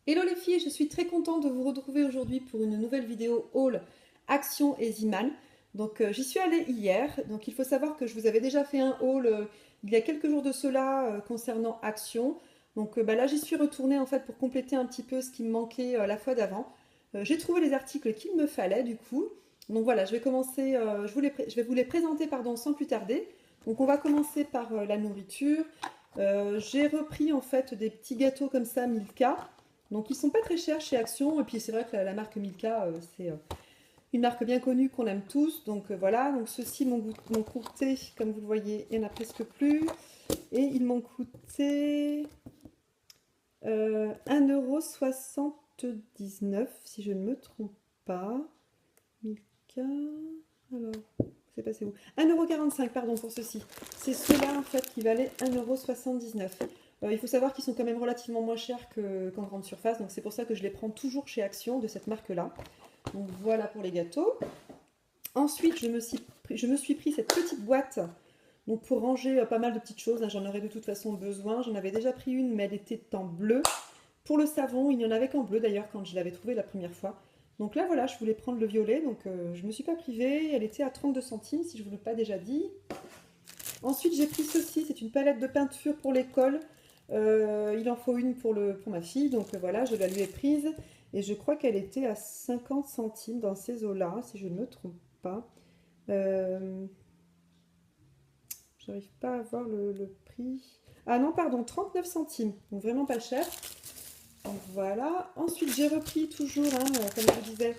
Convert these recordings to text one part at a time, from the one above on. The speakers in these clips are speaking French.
Hello les filles, je suis très contente de vous retrouver aujourd'hui pour une nouvelle vidéo haul Action et Ziman. Donc j'y suis allée hier, donc il faut savoir que je vous avais déjà fait un haul il y a quelques jours de cela concernant Action. Donc là j'y suis retournée en fait pour compléter un petit peu ce qui me manquait la fois d'avant. J'ai trouvé les articles qu'il me fallait du coup. Donc voilà, je vais commencer, je vais vous les présenter pardon, sans plus tarder. Donc on va commencer par la nourriture. J'ai repris en fait des petits gâteaux comme ça Milka. Donc ils sont pas très chers chez Action et puis c'est vrai que la marque Milka c'est une marque bien connue qu'on aime tous. Donc voilà, donc ceux-ci m'ont coûté, comme vous le voyez, il n'y en a presque plus. Et ils m'ont coûté 1,79 € si je ne me trompe pas. Milka, alors, c'est passé où? 1,45 € pardon pour ceux-ci. C'est ceux-là en fait qui valaient 1,79 €. Il faut savoir qu'ils sont quand même relativement moins chers qu'en grande surface, donc c'est pour ça que je les prends toujours chez Action de cette marque-là. Donc voilà pour les gâteaux. Ensuite, je me suis pris cette petite boîte donc pour ranger pas mal de petites choses. Hein, j'en aurais de toute façon besoin. J'en avais déjà pris une, mais elle était en bleu. Pour le savon, il n'y en avait qu'en bleu d'ailleurs quand je l'avais trouvé la première fois. Donc là voilà, je voulais prendre le violet, donc je ne me suis pas privée. Elle était à 32 centimes si je ne vous l'ai pas déjà dit. Ensuite j'ai pris ceci, c'est une palette de peinture pour l'école. Il en faut une pour ma fille, donc voilà, je la lui ai prise. Et je crois qu'elle était à 50 centimes dans ces eaux-là, si je ne me trompe pas. Euh, J'arrive pas à voir le prix. Ah non, pardon, 39 centimes, donc vraiment pas cher. Donc voilà. Ensuite, j'ai repris toujours, hein, comme je vous disais,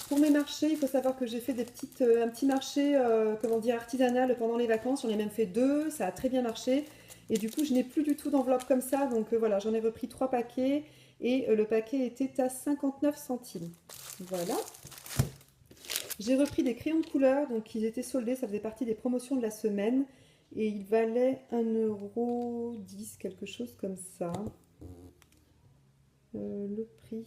pour mes marchés. Il faut savoir que j'ai fait un petit marché, comment dire, artisanal pendant les vacances. J'en ai même fait deux, ça a très bien marché. Et du coup, je n'ai plus du tout d'enveloppe comme ça. Donc voilà, j'en ai repris 3 paquets. Et le paquet était à 59 centimes. Voilà. J'ai repris des crayons de couleur. Donc ils étaient soldés, ça faisait partie des promotions de la semaine. Et ils valaient 1,10 €, quelque chose comme ça. Le prix.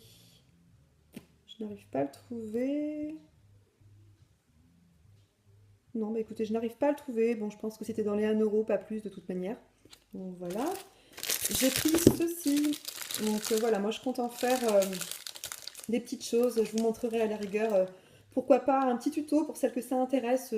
Je n'arrive pas à le trouver. Non, bah écoutez, je n'arrive pas à le trouver. Bon, je pense que c'était dans les 1 €, pas plus de toute manière. Donc voilà. J'ai pris ceci. Donc voilà, moi je compte en faire des petites choses. Je vous montrerai à la rigueur. Pourquoi pas un petit tuto pour celles que ça intéresse.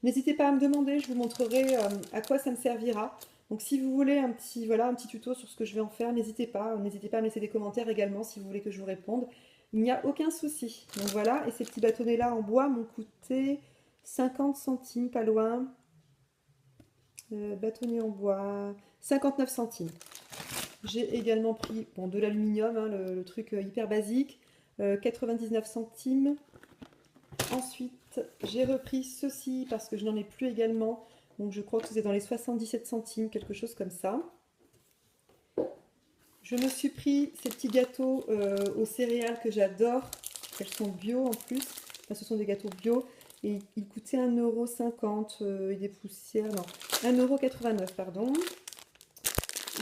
N'hésitez pas à me demander, je vous montrerai à quoi ça me servira. Donc si vous voulez voilà, un petit tuto sur ce que je vais en faire, n'hésitez pas. N'hésitez pas à me laisser des commentaires également si vous voulez que je vous réponde. Il n'y a aucun souci. Donc voilà, et ces petits bâtonnets-là en bois m'ont coûté 50 centimes, pas loin. Bâtonnet en bois, 59 centimes. J'ai également pris bon, de l'aluminium, hein, le truc hyper basique, 99 centimes. Ensuite, j'ai repris ceci parce que je n'en ai plus également. Donc je crois que c'est dans les 77 centimes, quelque chose comme ça. Je me suis pris ces petits gâteaux aux céréales que j'adore. Elles sont bio en plus. Enfin, ce sont des gâteaux bio. Et ils coûtaient 1,50 € et des poussières. Non, 1,89 € pardon.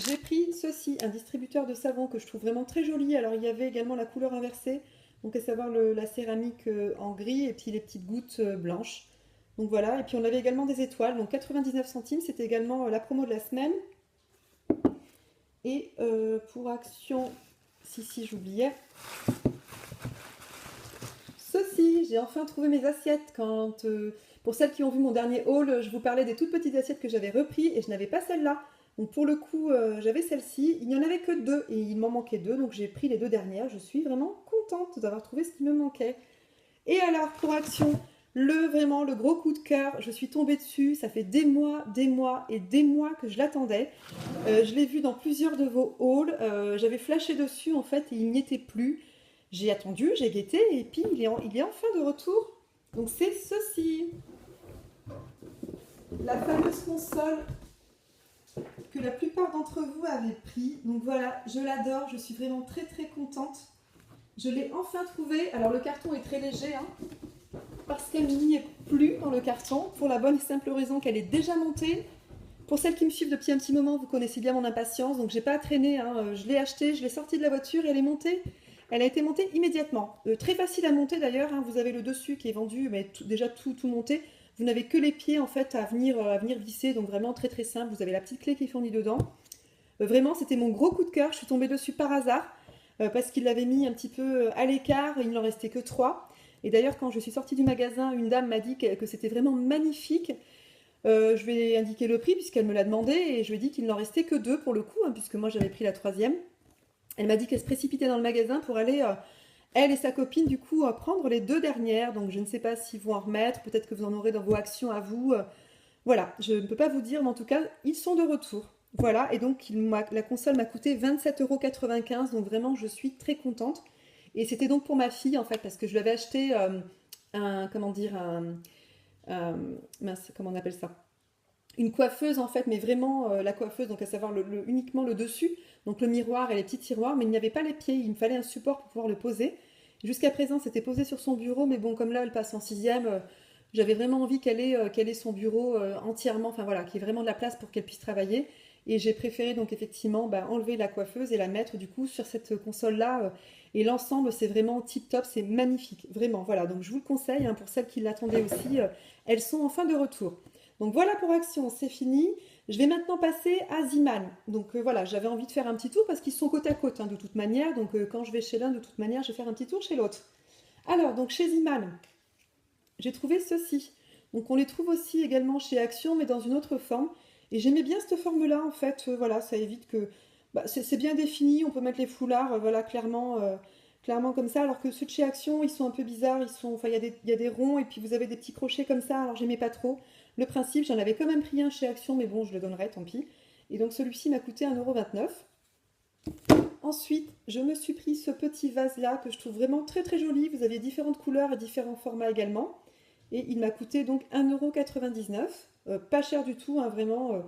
J'ai pris ceci, un distributeur de savon que je trouve vraiment très joli. Alors il y avait également la couleur inversée. Donc à savoir la céramique en gris et puis les petites gouttes blanches. Donc voilà. Et puis on avait également des étoiles. Donc 99 centimes, c'était également la promo de la semaine. Et pour Action, si j'oubliais, ceci, j'ai enfin trouvé mes assiettes. Pour celles qui ont vu mon dernier haul, je vous parlais des toutes petites assiettes que j'avais repris et je n'avais pas celle-là. Donc pour le coup, j'avais celle-ci. Il n'y en avait que deux et il m'en manquait deux, donc j'ai pris les deux dernières. Je suis vraiment contente d'avoir trouvé ce qui me manquait. Et alors pour Action, vraiment le gros coup de cœur, je suis tombée dessus. Ça fait des mois et des mois que je l'attendais. Je l'ai vu dans plusieurs de vos hauls. J'avais flashé dessus en fait et il n'y était plus. J'ai attendu, j'ai guetté et puis il est enfin de retour. Donc c'est ceci. La fameuse console que la plupart d'entre vous avaient pris. Donc voilà, je l'adore, je suis vraiment très très contente. Je l'ai enfin trouvé. Alors le carton est très léger, hein, parce qu'elle n'y est plus dans le carton, pour la bonne et simple raison qu'elle est déjà montée. Pour celles qui me suivent depuis un petit moment, vous connaissez bien mon impatience, donc j'ai pas traîné, hein. Je l'ai acheté, je l'ai sortie de la voiture et elle est montée. Elle a été montée immédiatement. Très facile à monter d'ailleurs, hein. Vous avez le dessus qui est vendu, mais déjà tout monté. Vous n'avez que les pieds en fait à venir visser, donc vraiment très très simple. Vous avez la petite clé qui est fournie dedans. Vraiment, c'était mon gros coup de cœur. Je suis tombée dessus par hasard. parce qu'il l'avait mis un petit peu à l'écart et il n'en restait que 3. Et d'ailleurs, quand je suis sortie du magasin, une dame m'a dit que c'était vraiment magnifique. Je lui ai indiqué le prix puisqu'elle me l'a demandé et je lui ai dit qu'il n'en restait que 2 pour le coup, hein, puisque moi j'avais pris la troisième. Elle m'a dit qu'elle se précipitait dans le magasin pour aller, elle et sa copine, du coup, prendre les 2 dernières. Donc je ne sais pas s'ils vont en remettre, peut-être que vous en aurez dans vos actions à vous. Voilà, je ne peux pas vous dire, mais en tout cas, ils sont de retour. Voilà, et donc la console m'a coûté 27,95 €, donc vraiment, je suis très contente. Et c'était donc pour ma fille, en fait, parce que je lui avais acheté comment dire, mince, comment on appelle ça? Une coiffeuse, en fait, mais vraiment la coiffeuse, donc à savoir uniquement le dessus, donc le miroir et les petits tiroirs, mais il n'y avait pas les pieds, il me fallait un support pour pouvoir le poser. Jusqu'à présent, c'était posé sur son bureau, mais bon, comme là, elle passe en sixième, j'avais vraiment envie qu'elle ait son bureau entièrement, enfin voilà, qu'il y ait vraiment de la place pour qu'elle puisse travailler. Et j'ai préféré donc effectivement enlever la coiffeuse et la mettre du coup sur cette console-là. Et l'ensemble, c'est vraiment tip top, c'est magnifique, vraiment. Voilà, donc je vous le conseille hein, pour celles qui l'attendaient aussi. Elles sont enfin de retour. Donc voilà pour Action, c'est fini. Je vais maintenant passer à Ziman. Donc voilà, j'avais envie de faire un petit tour parce qu'ils sont côte à côte hein, de toute manière. Donc quand je vais chez l'un, de toute manière, je vais faire un petit tour chez l'autre. Alors, donc chez Ziman, j'ai trouvé ceci. Donc on les trouve aussi également chez Action, mais dans une autre forme. Et j'aimais bien cette forme-là, en fait. Voilà, ça évite que... c'est bien défini, on peut mettre les foulards, voilà, clairement comme ça. Alors que ceux de chez Action, ils sont un peu bizarres. Enfin, il y a des ronds et puis vous avez des petits crochets comme ça. Alors j'aimais pas trop. Le principe, j'en avais quand même pris un chez Action, mais bon, je le donnerai, tant pis. Et donc celui-ci m'a coûté 1,29 €. Ensuite, je me suis pris ce petit vase-là que je trouve vraiment très très joli. Vous avez différentes couleurs et différents formats également. Et il m'a coûté donc 1,99 €. Pas cher du tout, hein, vraiment,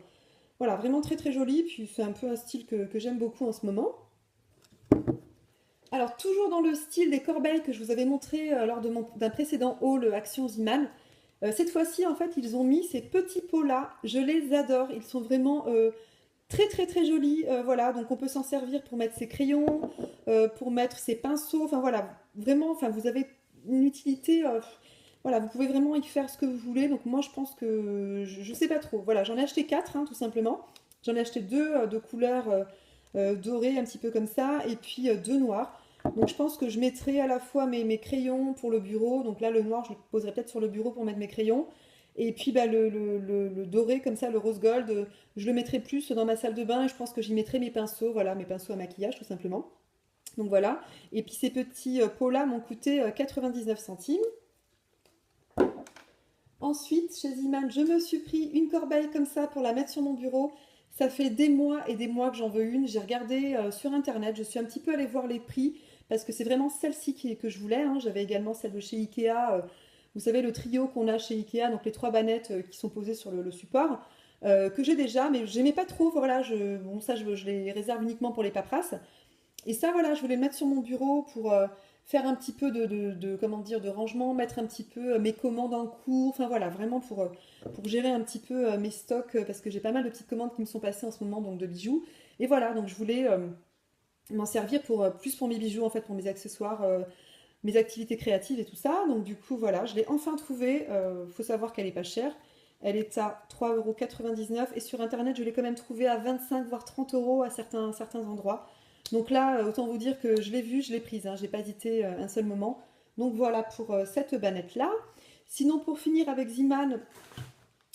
voilà, vraiment très très joli. Puis c'est un peu un style que j'aime beaucoup en ce moment. Alors, toujours dans le style des corbeilles que je vous avais montré lors d'un précédent haul Action Ziman, cette fois-ci, en fait, ils ont mis ces petits pots-là. Je les adore. Ils sont vraiment très très très jolis. Voilà, donc on peut s'en servir pour mettre ses crayons, pour mettre ses pinceaux. Enfin voilà, vraiment, enfin, vous avez une utilité. Voilà, vous pouvez vraiment y faire ce que vous voulez. Donc moi, je pense que je ne sais pas trop. Voilà, j'en ai acheté 4, hein, tout simplement. J'en ai acheté 2 de couleur dorée, un petit peu comme ça, et puis 2 noirs. Donc je pense que je mettrai à la fois mes crayons pour le bureau. Donc là, le noir, je le poserai peut-être sur le bureau pour mettre mes crayons. Et puis le doré, comme ça, le rose gold, je le mettrai plus dans ma salle de bain. Et je pense que j'y mettrai mes pinceaux, voilà, mes pinceaux à maquillage, tout simplement. Donc voilà. Et puis ces petits pots-là m'ont coûté 99 centimes. Ensuite, chez Ziman, je me suis pris une corbeille comme ça pour la mettre sur mon bureau. Ça fait des mois et des mois que j'en veux une. J'ai regardé sur internet, je suis un petit peu allée voir les prix parce que c'est vraiment celle-ci que je voulais, hein. J'avais également celle de chez Ikea. Vous savez, le trio qu'on a chez Ikea, donc les 3 bannettes qui sont posées sur le support, que j'ai déjà, mais j'aimais pas trop. Voilà, bon, ça, je les réserve uniquement pour les paperasses. Et ça, voilà, je voulais le mettre sur mon bureau pour faire un petit peu comment dire, de rangement, mettre un petit peu mes commandes en cours, enfin voilà, vraiment pour gérer un petit peu mes stocks, parce que j'ai pas mal de petites commandes qui me sont passées en ce moment, donc de bijoux. Et voilà, donc je voulais m'en servir plus pour mes bijoux, en fait, pour mes accessoires, mes activités créatives et tout ça. Donc du coup, voilà, je l'ai enfin trouvée. Faut savoir qu'elle est pas chère. Elle est à 3,99 € et sur internet, je l'ai quand même trouvée à 25 voire 30 € à certains endroits. Donc là, autant vous dire que je l'ai vue, je l'ai prise, hein, j'ai pas hésité un seul moment. Donc voilà pour cette banette-là. Sinon, pour finir avec Ziman,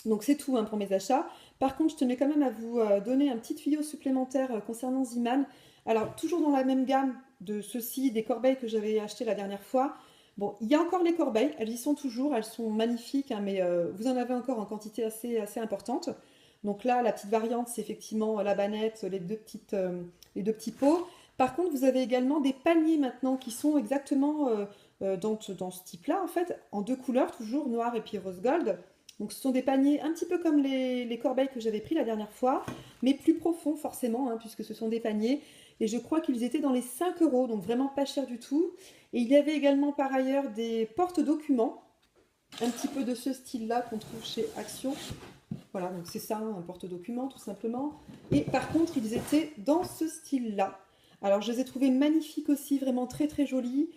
donc c'est tout hein, pour mes achats. Par contre, je tenais quand même à vous donner un petit tuyau supplémentaire concernant Ziman. Alors, toujours dans la même gamme de ceux-ci, des corbeilles que j'avais achetées la dernière fois. Bon, il y a encore les corbeilles, elles y sont toujours, elles sont magnifiques, hein, mais vous en avez encore en quantité assez importante. Donc là, la petite variante, c'est effectivement la banette, les deux petits pots. Par contre, vous avez également des paniers maintenant qui sont exactement dans ce type-là, en fait, en 2 couleurs, toujours noir et puis rose gold. Donc ce sont des paniers un petit peu comme les corbeilles que j'avais pris la dernière fois, mais plus profonds forcément, hein, puisque ce sont des paniers. Et je crois qu'ils étaient dans les 5 €, donc vraiment pas cher du tout. Et il y avait également par ailleurs des porte-documents, un petit peu de ce style-là qu'on trouve chez Action. Voilà, donc c'est ça, un porte-document tout simplement. Et par contre, ils étaient dans ce style-là. Alors je les ai trouvés magnifiques aussi, vraiment très très jolis.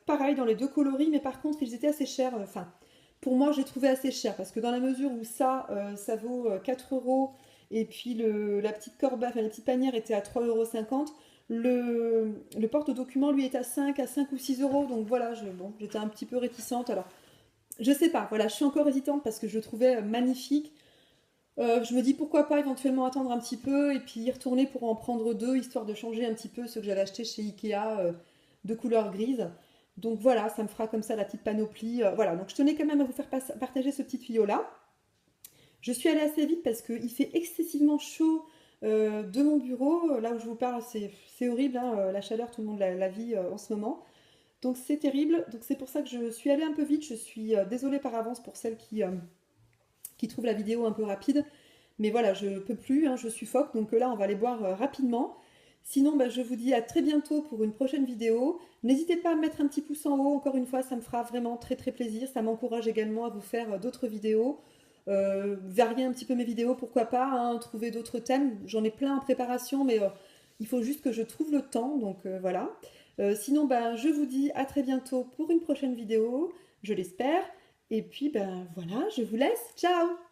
Pareil dans les 2 coloris, mais par contre, ils étaient assez chers. Enfin, pour moi, j'ai trouvé assez cher parce que dans la mesure où ça vaut 4 € et puis la petite corbeille, enfin la petite panière était à 3,50 €, Le porte-document, lui, est à 5 ou 6 euros. Donc voilà, bon, j'étais un petit peu réticente. Alors, je sais pas, voilà, je suis encore hésitante parce que je le trouvais magnifique. Je me dis pourquoi pas éventuellement attendre un petit peu et puis y retourner pour en prendre deux, histoire de changer un petit peu ceux que j'avais achetés chez Ikea de couleur grise. Donc voilà, ça me fera comme ça la petite panoplie. Voilà, donc je tenais quand même à vous faire partager ce petit tuyau-là. Je suis allée assez vite parce qu'il fait excessivement chaud de mon bureau. Là où je vous parle, c'est horrible, hein, la chaleur, tout le monde la vit en ce moment. Donc c'est terrible. Donc c'est pour ça que je suis allée un peu vite. Je suis désolée par avance pour celles qui trouvent la vidéo un peu rapide. Mais voilà, je peux plus, hein, je suffoque. Donc là, on va les boire rapidement. Sinon, bah, je vous dis à très bientôt pour une prochaine vidéo. N'hésitez pas à mettre un petit pouce en haut. Encore une fois, ça me fera vraiment très très plaisir. Ça m'encourage également à vous faire d'autres vidéos. Varier un petit peu mes vidéos, pourquoi pas, hein, trouver d'autres thèmes. J'en ai plein en préparation, mais il faut juste que je trouve le temps. Donc voilà. Sinon, ben, je vous dis à très bientôt pour une prochaine vidéo. Je l'espère. Et puis, ben voilà, je vous laisse. Ciao!